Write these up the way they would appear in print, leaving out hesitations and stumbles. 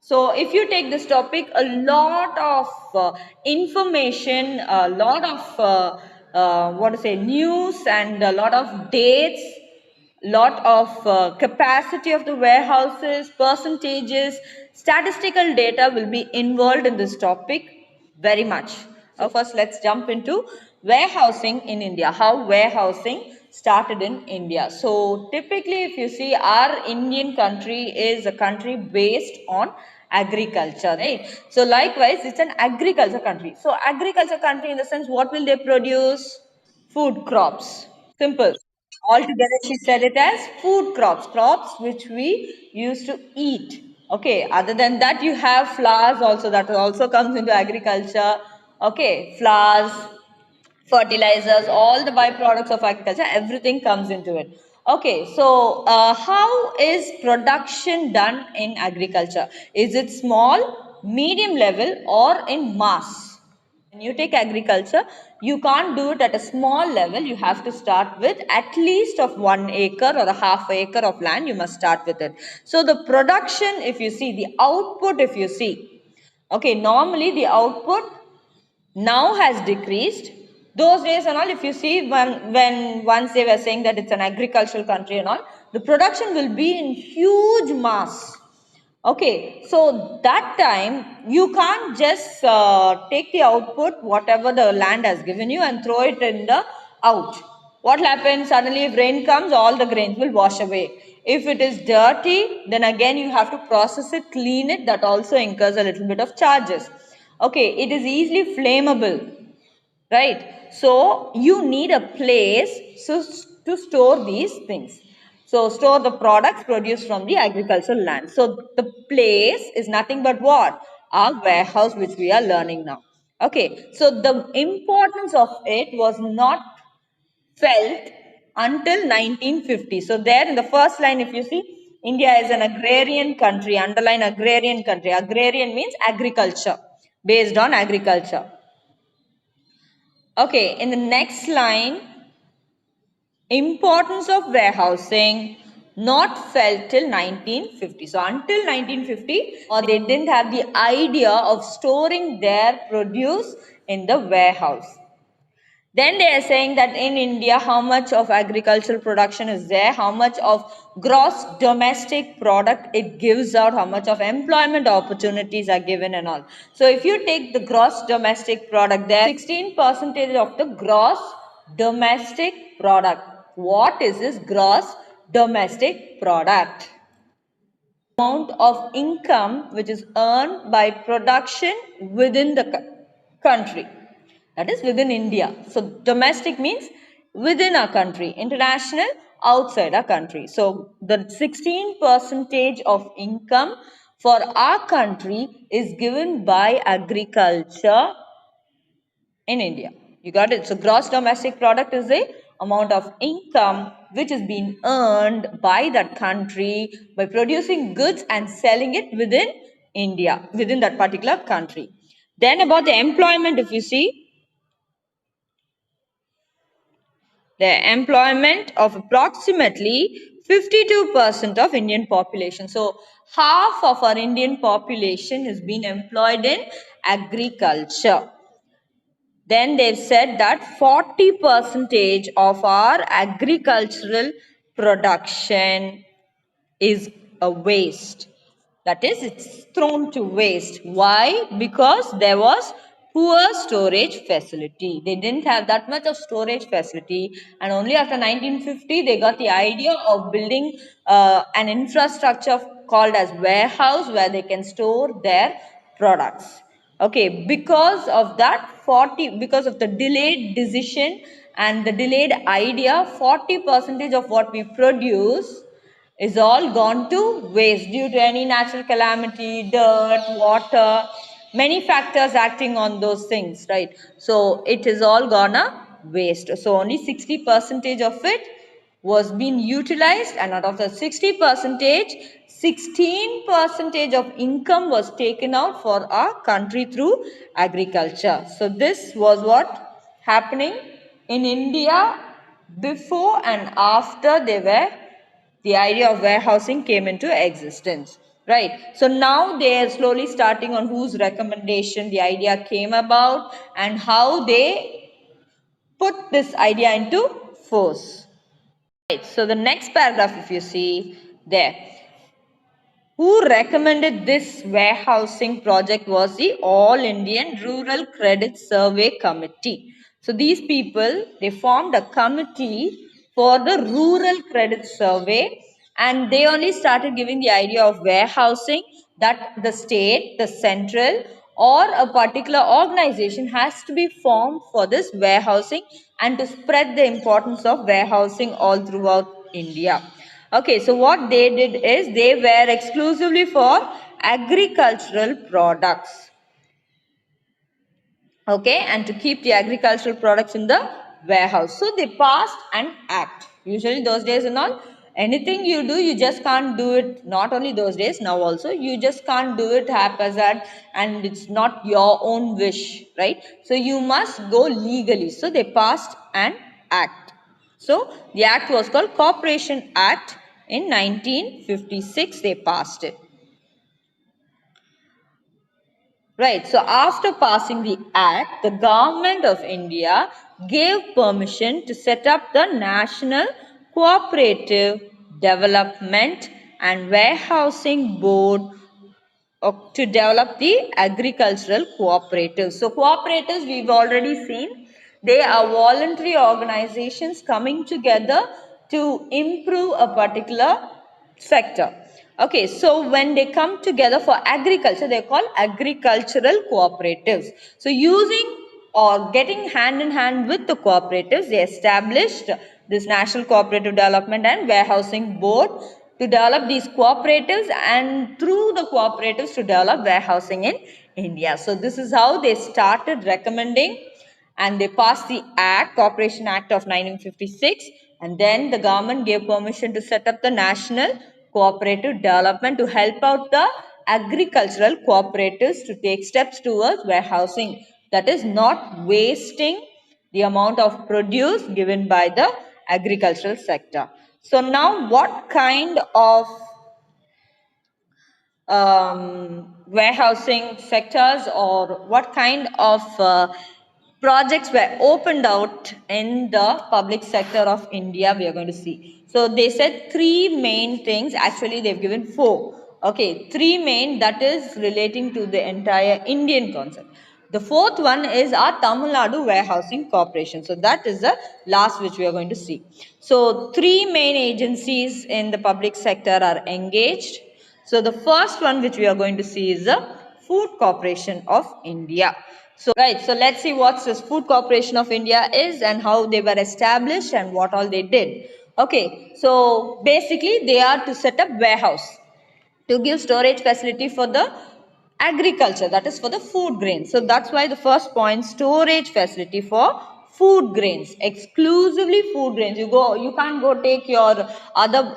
So if you take this topic, a lot of information, a lot of news, and a lot of dates, lot of capacity of the warehouses, percentages, statistical data will be involved in this topic very much. So first let's jump into warehousing in India, how warehousing started in India. So typically if you see, our Indian country is a country based on agriculture, right? So likewise it's an agriculture country. So agriculture country in the sense, what will they produce? Food crops. Simple. Altogether, she said it as food crops, crops which we used to eat. Okay, other than that, you have flowers also, that also comes into agriculture. Okay, flowers, fertilizers, all the byproducts of agriculture, everything comes into it. Okay, so how is production done in agriculture? Is it small, medium level, or in mass? When you take agriculture, you can't do it at a small level. You have to start with at least of 1 acre or a half acre of land. You must start with it. So the production, if you see, the output, if you see, okay, normally the output now has decreased. Those days and all, if you see, when once they were saying that it's an agricultural country and all, the production will be in huge mass. Okay, so that time you can't just take the output, whatever the land has given you, and throw it in the out. What happens? Suddenly if rain comes, all the grains will wash away. If it is dirty, then again you have to process it, clean it. That also incurs a little bit of charges. Okay, it is easily flammable, right? So you need a place to store these things. So store the products produced from the agricultural land. So the place is nothing but what? Our warehouse, which we are learning now. Okay, so the importance of it was not felt until 1950. So there in the first line, if you see, India is an agrarian country, underline agrarian country. Agrarian means agriculture, based on agriculture. Okay, in the next line, importance of warehousing not felt till 1950. So until 1950, or they didn't have the idea of storing their produce in the warehouse. Then they are saying that in India, how much of agricultural production is there, how much of gross domestic product it gives out, how much of employment opportunities are given and all. So if you take the gross domestic product, there 16% of the gross domestic product. What is this gross domestic product? Amount of income which is earned by production within the country. That is within India. So domestic means within our country, international outside our country. So the 16% of income for our country is given by agriculture in India. You got it? So gross domestic product is the amount of income which is being earned by that country by producing goods and selling it within India, within that particular country. Then about the employment, if you see, the employment of approximately 52% of Indian population. So half of our Indian population has been employed in agriculture. Then they've said that 40% of our agricultural production is a waste. That is, it's thrown to waste. Why? Because there was poor storage facility. They didn't have that much of storage facility, and only after 1950 they got the idea of building an infrastructure called as warehouse where they can store their products. Okay, because of that 40, because of the delayed decision and the delayed idea, 40% of what we produce is all gone to waste due to any natural calamity, dirt, water, many factors acting on those things, right? So it is all gonna waste. So only 60% of it was being utilized, and out of the 60%, 16% of income was taken out for our country through agriculture. So this was what happening in India before and after the idea of warehousing came into existence. Right. So now they are slowly starting on whose recommendation the idea came about and how they put this idea into force. Right. So the next paragraph, if you see there, who recommended this warehousing project was the All Indian Rural Credit Survey Committee. So these people, they formed a committee for the rural credit survey, and they only started giving the idea of warehousing, that the state, the central or a particular organization has to be formed for this warehousing and to spread the importance of warehousing all throughout India. Okay, so what they did is they were exclusively for agricultural products. Okay, and to keep the agricultural products in the warehouse. So they passed an act. Usually those days and all, anything you do, you just can't do it. Not only those days, now also, you just can't do it haphazard and it's not your own wish, right? So you must go legally. So they passed an act. So the act was called Corporation Act. In 1956, they passed it. Right. So after passing the act, the government of India gave permission to set up the National Cooperative Development and Warehousing Board to develop the agricultural cooperatives. So cooperatives we've already seen, they are voluntary organizations coming together to improve a particular sector. Okay, so when they come together for agriculture, they are called agricultural cooperatives. So using or getting hand in hand with the cooperatives, they established this National Cooperative Development and Warehousing Board to develop these cooperatives and through the cooperatives to develop warehousing in India. So this is how they started recommending, and they passed the Act, Corporation Act of 1956, and then the government gave permission to set up the National Cooperative Development to help out the agricultural cooperatives to take steps towards warehousing, that is not wasting the amount of produce given by the agricultural sector. So now what kind of warehousing sectors or what kind of projects were opened out in the public sector of India, we are going to see. So they said three main things. Actually, they've given four. Okay, three main, that is relating to the entire Indian concept. The fourth one is our Tamil Nadu Warehousing Corporation. So that is the last which we are going to see. So three main agencies in the public sector are engaged. So the first one which we are going to see is the Food Corporation of India. So right, so let's see what this Food Corporation of India is and how they were established and what all they did. Okay, so basically they are to set up warehouse to give storage facility for the agriculture, that is for the food grains. So that's why the first point, storage facility for food grains, exclusively food grains. You can't go take your other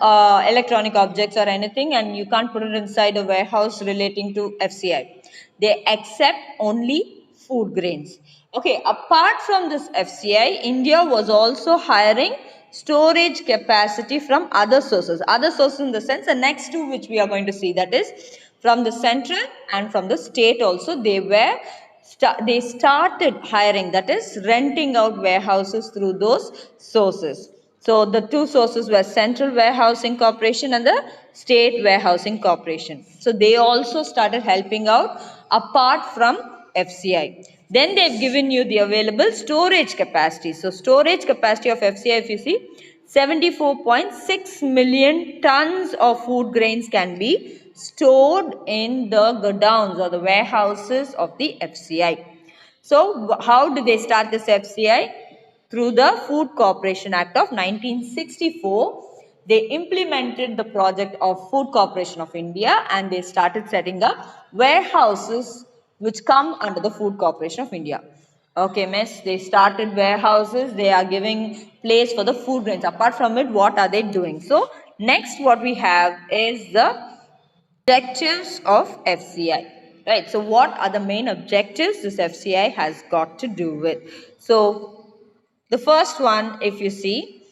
electronic objects or anything and you can't put it inside a warehouse relating to FCI. They accept only food grains. Okay, apart from this FCI, India was also hiring storage capacity from other sources. Other sources in the sense, the next two which we are going to see, that is from the central and from the state also, they started hiring, that is renting out warehouses through those sources. So the two sources were Central Warehousing Corporation and the State Warehousing Corporation. So they also started helping out apart from FCI. Then they've given you the available storage capacity. So storage capacity of FCI, if you see, 74.6 million tons of food grains can be stored in the godowns or the warehouses of the FCI. So how did they start this FCI? Through the Food Corporation Act of 1964. They implemented the project of Food Corporation of India and they started setting up warehouses which come under the Food Corporation of India. Okay, miss, they started warehouses, they are giving place for the food grains. Apart from it, what are they doing? So, next what we have is the objectives of FCI. Right, so what are the main objectives this FCI has got to do with? So, the first one, if you see,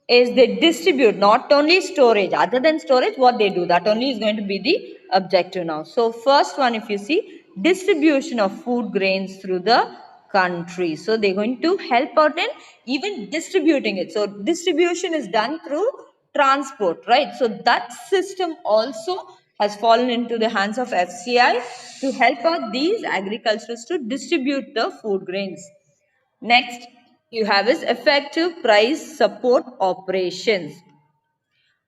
is they distribute not only storage, other than storage, what they do, that only is going to be the objective now. So first one, if you see, distribution of food grains through the country. So they're going to help out in even distributing it. So distribution is done through transport, right? So that system also has fallen into the hands of FCI to help out these agriculturists to distribute the food grains. Next, you have is effective price support operations.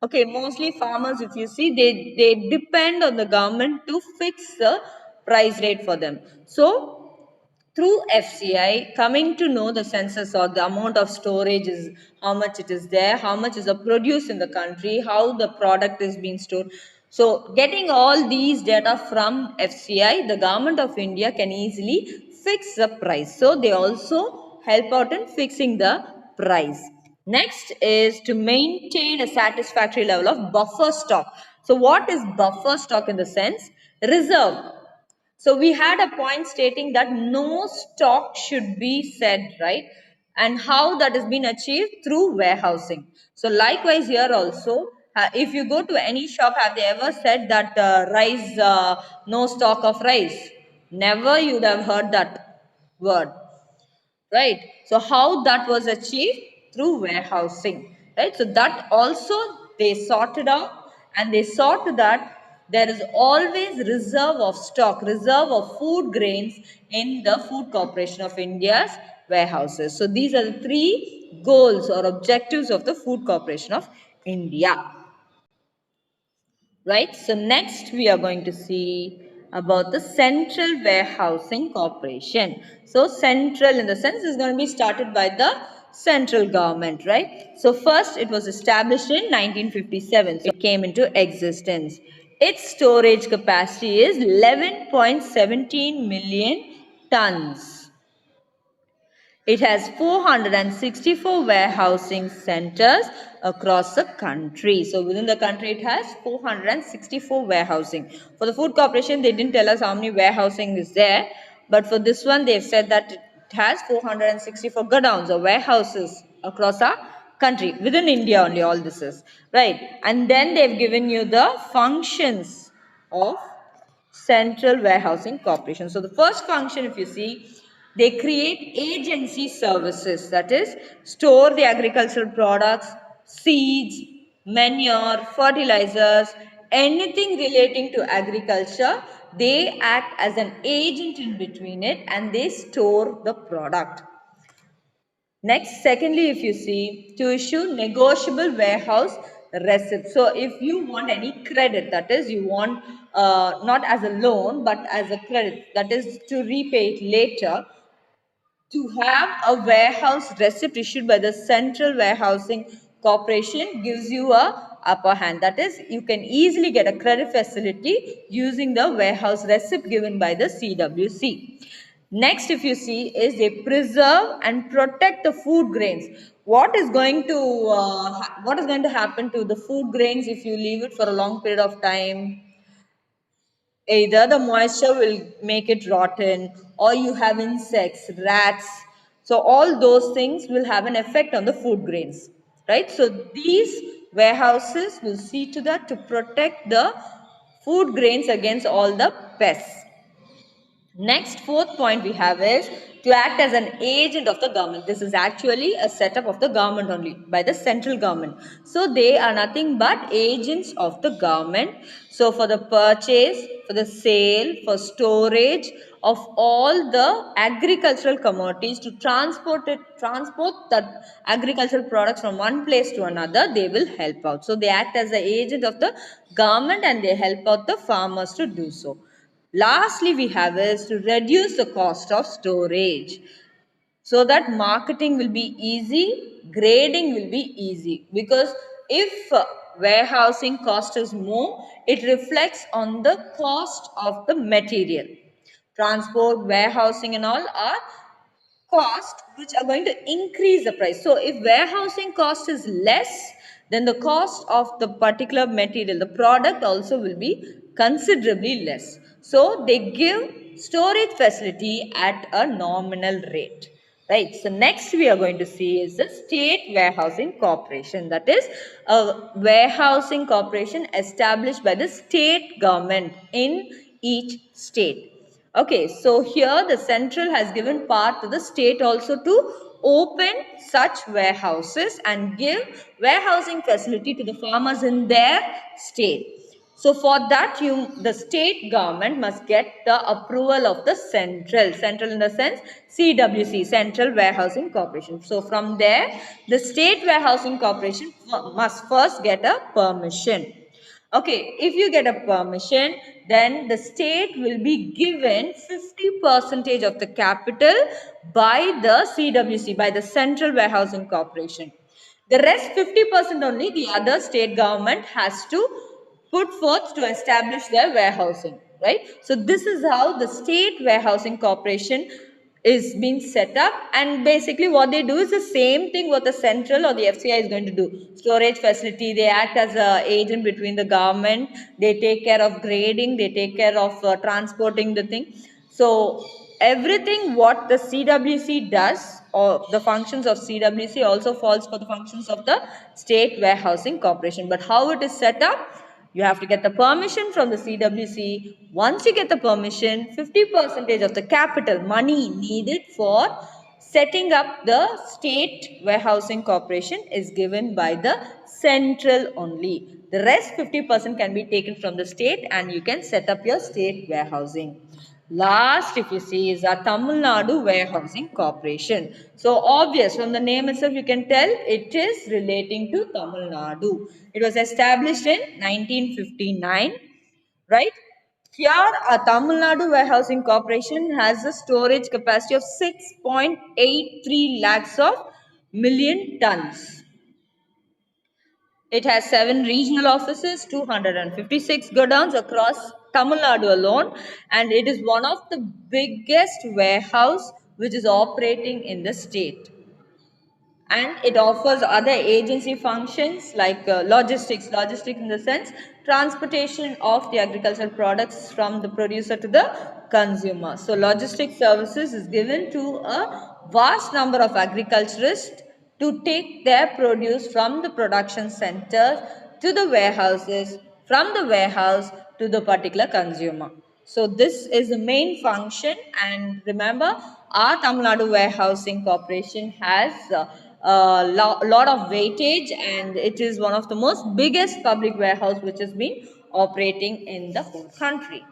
Okay, mostly farmers, if you see, they depend on the government to fix the price rate for them. So, through FCI, coming to know the census or the amount of storage is, how much it is there, how much is the produce in the country, how the product is being stored. So, getting all these data from FCI, the government of India can easily fix the price. So, they also help out in fixing the price. Next is to maintain a satisfactory level of buffer stock. So what is buffer stock in the sense? Reserve. So we had a point stating that no stock should be said, right? And how that has been achieved through warehousing. So likewise here also, if you go to any shop, have they ever said that rice, no stock of rice? Never you would have heard that word, right? So how that was achieved? Through warehousing, right? So that also they sorted out, and they saw to that there is always reserve of stock, reserve of food grains in the Food Corporation of India's warehouses. So these are the three goals or objectives of the Food Corporation of India. Right, so next we are going to see about the Central Warehousing Corporation. So central in the sense is going to be started by the central government, right? So first it was established in 1957. So it came into existence. Its storage capacity is 11.17 million tons. It has 464 warehousing centers across the country. So within the country, it has 464 warehousing. For the Food Corporation, they didn't tell us how many warehousing is there. But for this one, they've said that it has 464 godowns or warehouses across our country. Within India only all this is. Right. And then they've given you the functions of Central Warehousing Corporation. So the first function, if you see, they create agency services, that is, store the agricultural products, seeds, manure, fertilizers, anything relating to agriculture. They act as an agent in between it and they store the product. Next, secondly, if you see, to issue negotiable warehouse receipt. So, if you want any credit, that is, you want not as a loan, but as a credit, that is to repay it later, to have a warehouse receipt issued by the Central Warehousing Corporation gives you a upper hand. That is, you can easily get a credit facility using the warehouse receipt given by the CWC. Next, if you see, is they preserve and protect the food grains. What is going to happen to the food grains if you leave it for a long period of time? Either the moisture will make it rotten, or you have insects, rats. So all those things will have an effect on the food grains, right? So these warehouses will see to that to protect the food grains against all the pests. Next, fourth point we have is to act as an agent of the government. This is actually a setup of the government only by the central government. So they are nothing but agents of the government. So for the purchase, for the sale, for storage of all the agricultural commodities, to transport the agricultural products from one place to another, they will help out. So they act as the agent of the government and they help out the farmers to do so. Lastly, we have is to reduce the cost of storage so that marketing will be easy, grading will be easy. Because if warehousing cost is more, it reflects on the cost of the material. Transport, warehousing and all are cost which are going to increase the price. So if warehousing cost is less, then the cost of the particular material, the product also will be considerably less. So they give storage facility at a nominal rate. Right. So next we are going to see is the State Warehousing Corporation. That is a warehousing corporation established by the state government in each state. Okay, so here the central has given part to the state also to open such warehouses and give warehousing facility to the farmers in their state. So for that, the state government must get the approval of the central in the sense CWC, Central Warehousing Corporation. So from there, the State Warehousing Corporation must first get a permission. Okay, if you get a permission, then the state will be given 50% of the capital by the CWC, by the Central Warehousing Corporation. The rest 50% only the other state government has to put forth to establish their warehousing, right? So this is how the State Warehousing Corporation is being set up, and basically what they do is the same thing what the central or the FCI is going to do. Storage facility, they act as a agent between the government, they take care of grading, they take care of transporting the thing. So everything what the CWC does, or the functions of CWC, also falls for the functions of the State Warehousing Corporation. But how it is set up? You have to get the permission from the CWC. Once you get the permission, 50% of the capital money needed for setting up the State Warehousing Corporation is given by the central only. The rest 50% can be taken from the state and you can set up your state warehousing. Last, if you see, is our Tamil Nadu Warehousing Corporation. So obvious, from the name itself you can tell it is relating to Tamil Nadu. It was established in 1959, right? Here, a Tamil Nadu Warehousing Corporation has a storage capacity of 6.83 lakhs of million tons. It has 7 regional offices, 256 godowns across Tamil Nadu alone, and it is one of the biggest warehouse which is operating in the state. And it offers other agency functions like logistics in the sense transportation of the agricultural products from the producer to the consumer. So logistics services is given to a vast number of agriculturists to take their produce from the production centers to the warehouses, from the warehouse to the particular consumer. So this is the main function, and remember our Tamil Nadu Warehousing Corporation has a lot of weightage, and it is one of the most biggest public warehouse which has been operating in the whole country.